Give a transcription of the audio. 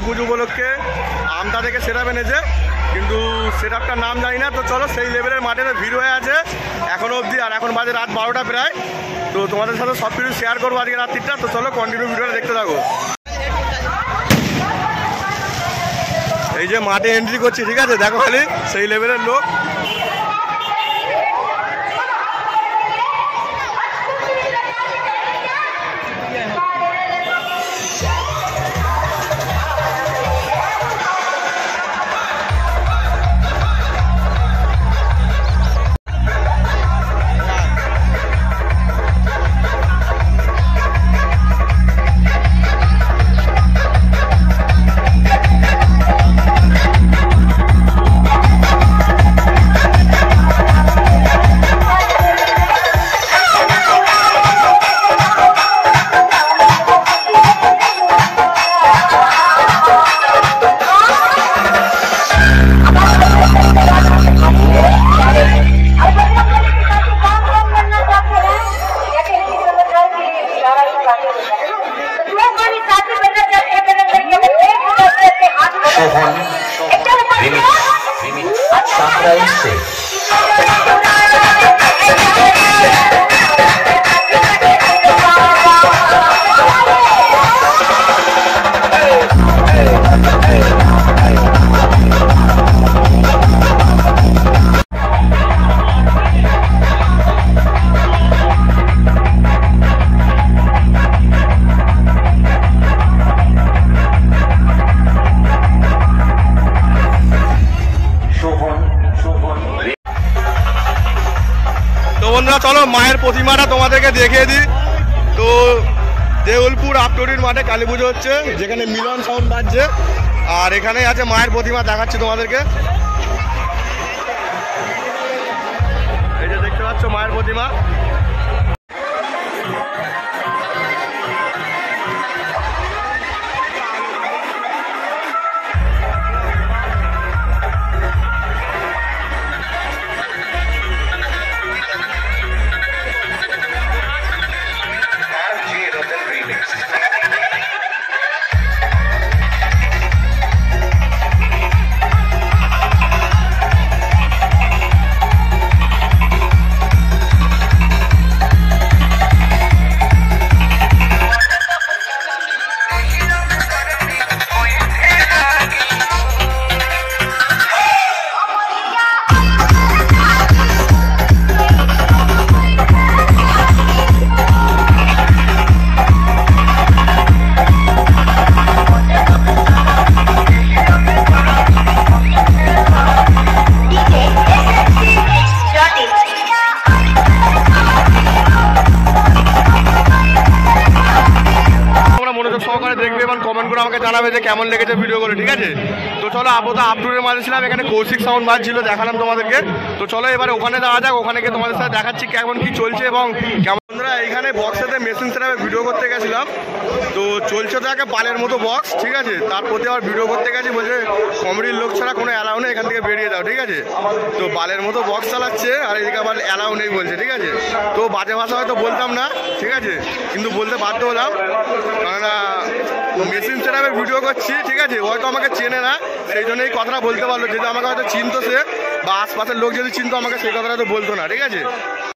কালী পুজো উপলক্ষে আমতা থেকে set up এনেছে, কিন্তু সেট আপটার নাম জানি না। তো চলো সেই লেভেলের মাঠে ভিড় হয়ে আছে এখনও অবধি, আর এখন বাজে রাত 12টা প্রায়। তো তোমাদের সাথে সব কিছু শেয়ার করবো আজকে রাত্রিটা। তো চলো কন্টিনিউ ভিডিওটা দেখতে থাকো। এই যে মাঠে এন্ট্রি করছি, ঠিক আছে, দেখো খালি সেই লেভেলের লোক। চলো মায়ের প্রতিমাটা তোমাদেরকে দেখিয়ে দিই। তো দেউলপুর আপটরির মাঠে কালী পুজো হচ্ছে, যেখানে মিলন সাউন্ড বাজছে, আর এখানেই আছে মায়ের প্রতিমা, দেখাচ্ছি তোমাদেরকে। এই যে দেখতে পাচ্ছ মায়ের প্রতিমা। দেখবে এবং কমেন্ট করে আমাকে জানাবে যে কেমন লেগেছে ভিডিওগুলো, ঠিক আছে। তো চলো আপাতত আপটুরের মাঝে ছিলাম, এখানে কৌশিক সাউন্ড বাজছিল, দেখালাম তোমাদেরকে। তো চলো এবারে ওখানে যাওয়া যাক, ওখানে গিয়ে তোমাদের সাথে দেখাচ্ছি কেমন কি চলছে এবং কেমন। বন্ধুরা এইখানে বক্সেতে মেশিন সেটআপে ভিডিও করতে গেছিলাম, তো চলছে তো একে বালের মতো বক্স, ঠিক আছে। তার প্রতি আবার ভিডিও করতে গেছি, বলছে কমেডির লোক ছাড়া কোনো অ্যালাউ নেই, এখান থেকে বেরিয়ে যাও, ঠিক আছে। তো বালের মতো বক্স চালাচ্ছে, আর এদিকে আবার অ্যালাউ নেই বলছে, ঠিক আছে। তো বাজে ভাষা হয়তো বলতাম না, ঠিক আছে, কিন্তু বলতে বাধ্য হলাম, কেননা মেশিন সেটআপে ভিডিও করছি, ঠিক আছে। হয়তো আমাকে চেনে না, সেই জন্য এই কথাটা বলতে পারলো। যদি আমাকে হয়তো চিনতো সে, বা আশপাশের লোক যদি চিনতো আমাকে সেই কথাটা তো বলতো না, ঠিক আছে।